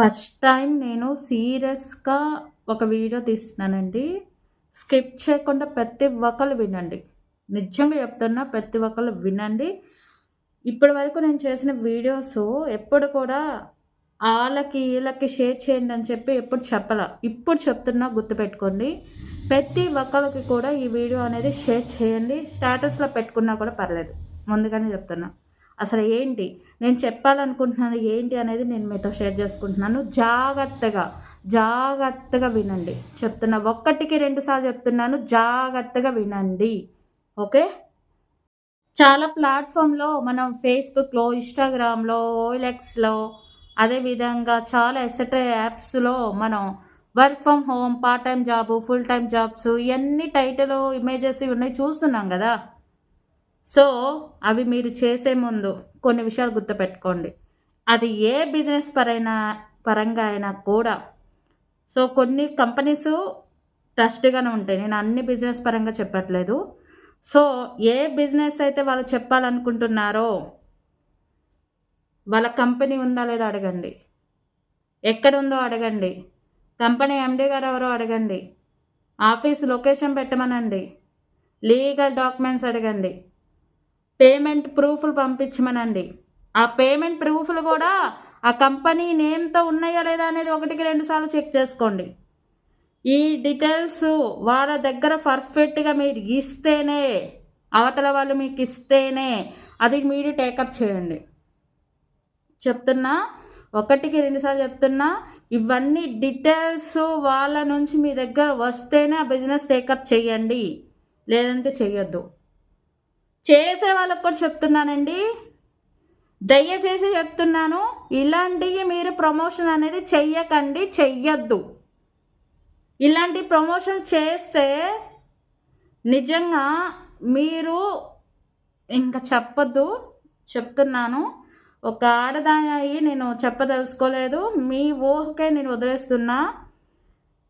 First time నేను సీరియస్‌గా ఒక వీడియో తీస్తున్నానండి. స్కిప్ చేయకుండా ప్రతి ఒక్కళ్ళు వినండి. నిజంగా చెప్తున్నా ప్రతి ఒక్కళ్ళు వినండి. ఇప్పటి వరకు నేను చేసిన వీడియోసు ఎప్పుడు కూడా ఆళ్ళకి, ఈళ్ళకి షేర్ చేయండి అని చెప్పి ఎప్పుడు చెప్పలా. ఇప్పుడు చెప్తున్నా గుర్తుపెట్టుకోండి. ప్రతి ఒక్కళ్ళకి కూడా ఈ వీడియో అనేది షేర్ చేయండి. స్టేటస్‌లో పెట్టుకున్నా కూడా పర్లేదు. ముందుగానే చెప్తున్నా. అసలు ఏంటి? నేను చెప్పాలనుకుంటున్నాను ఏంటి అనేది నేను మీతో షేర్ చేసుకుంటున్నాను. జాగ్రత్తగా వినండి. చెప్తున్నా. ఒక్కటికి 2 సార్లు చెప్తున్నాను. జాగ్రత్తగా వినండి. ఓకే? చాలా ప్లాట్‌ఫామ్‌లో మనం ఫేస్‌బుక్‌లో, ఇన్‌స్టాగ్రామ్‌లో, ఓఎల్ఎక్స్‌లో అదేవిధంగా చాలా ఎక్సెట్రా యాప్స్‌లో మనం work from home, part time job, full time jobs ఇయన్నీ టైటిల్, ఇమేజెస్ ఇవున్నాయి చూస్తున్నాం గదా! సో, అవి మీరు చేసే ముందు కొన్ని విషయాలు గుర్తుపెట్టుకోండి. అది ఏ బిజినెస్ పరంగా అయినా కూడా. సో, కొన్ని కంపెనీసు ట్రస్ట్‌గానే ఉంటాయి. నేను అన్ని బిజినెస్ పరంగా చెప్పట్లేదు. సో, ఏ బిజినెస్ అయితే వాళ్ళు చెప్పాలనుకుంటున్నారో, వాళ్ళ కంపెనీ ఉందా లేదా అడగండి. ఎక్కడుందో అడగండి. కంపెనీ ఎండీ గారు ఎవరో అడగండి. ఆఫీస్ లొకేషన్ పెట్టమనండి. లీగల్ డాక్యుమెంట్స్ అడగండి. పేమెంట్ ప్రూఫ్‌లు పంపించమనండి. ఆ పేమెంట్ ప్రూఫ్‌లు కూడా ఆ కంపెనీ నేమ్‌తో ఉన్నాయా లేదా అనేది 1కి 2 సార్లు చెక్ చేసుకోండి. ఈ డీటెయిల్స్ వాళ్ళ దగ్గర పర్ఫెక్ట్‌గా మీరు ఇస్తేనే, అవతల వాళ్ళు మీకు ఇస్తేనే అది మీరు టేకప్ చేయండి. చెప్తున్నా. 1కి 2 సార్లు చెప్తున్నా. ఇవన్నీ డీటెయిల్స్ వాళ్ళ నుంచి మీ దగ్గర వస్తేనే ఆ బిజినెస్ టేకప్ చేయండి. లేదంటే చెయ్యొద్దు. చేసే వాళ్ళకి కూడా చెప్తున్నానండి. దయచేసి చెప్తున్నాను. ఇలాంటివి మీరు ప్రమోషన్ అనేది చెయ్యకండి. చెయ్యొద్దు. ఇలాంటి ప్రమోషన్ చేస్తే నిజంగా మీరు ఇంకా చెప్పొద్దు. చెప్తున్నాను. ఒక ఆడదాని అయ్యి నేను చెప్పదలుచుకోలేదు. మీ ఊహకే నేను వదిలేస్తున్నా.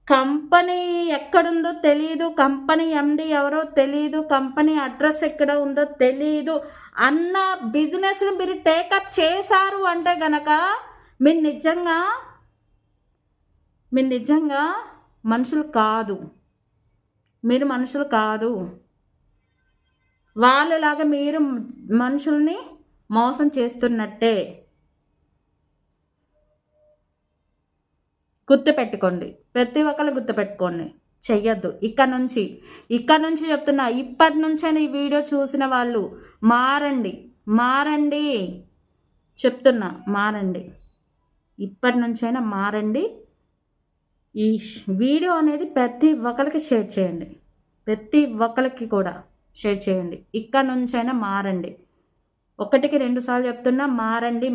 కంపెనీ ఎక్కడుందో తెలీదు. కంపెనీ ఎండీ ఎవరో తెలీదు. కంపెనీ అడ్రస్ ఎక్కడ ఉందో తెలీదు అన్న బిజినెస్‌ని మీరు టేకప్ చేశారు అంటే గనక మీరు నిజంగా మనుషులు కాదు. మీరు మనుషులు కాదు. వాళ్ళలాగా మీరు మనుషుల్ని మోసం చేస్తున్నట్టే. గుర్తుపెట్టుకోండి. ప్రతి ఒక్కళ్ళు గుర్తుపెట్టుకోండి. చెయ్యొద్దు. ఇక్క నుంచి చెప్తున్నా. ఇప్పటి నుంచైనా ఈ వీడియో చూసిన వాళ్ళు మారండి. చెప్తున్నా మారండి. ఇప్పటి నుంచైనా మారండి. ఈ వీడియో అనేది ప్రతి ఒక్కరికి షేర్ చేయండి. ప్రతి ఒక్కరికి కూడా షేర్ చేయండి. ఇక్కడ నుంచైనా మారండి. 1కి 2 సార్లు చెప్తున్నా మారండి.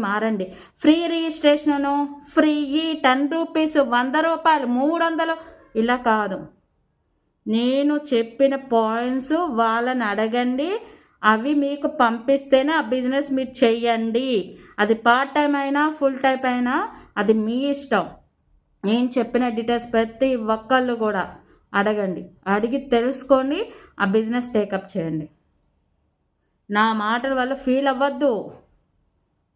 ఫ్రీ రిజిస్ట్రేషను, ఫ్రీ 10 రూపీస్, 100 రూపాయలు, 300 ఇలా కాదు. నేను చెప్పిన పాయింట్స్ వాళ్ళని అడగండి. అవి మీకు పంపిస్తేనే ఆ బిజినెస్ మీరు చెయ్యండి. అది పార్ట్ టైం అయినా, ఫుల్ టైం అయినా అది మీ ఇష్టం. నేను చెప్పిన డీటెయిల్స్ ప్రతి ఒక్కళ్ళు కూడా అడగండి. అడిగి తెలుసుకోండి. ఆ బిజినెస్ టేకప్ చేయండి. నా మాటల వల్ల ఫీల్ అవ్వద్దు.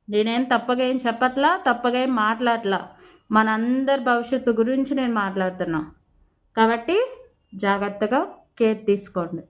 నేనేం తప్పగా ఏం చెప్పట్లా, తప్పగా ఏం మాట్లాడట్లా. మనందరి భవిష్యత్తు గురించి నేను మాట్లాడుతున్నా. కాబట్టి జాగ్రత్తగా కేర్ తీసుకోండి.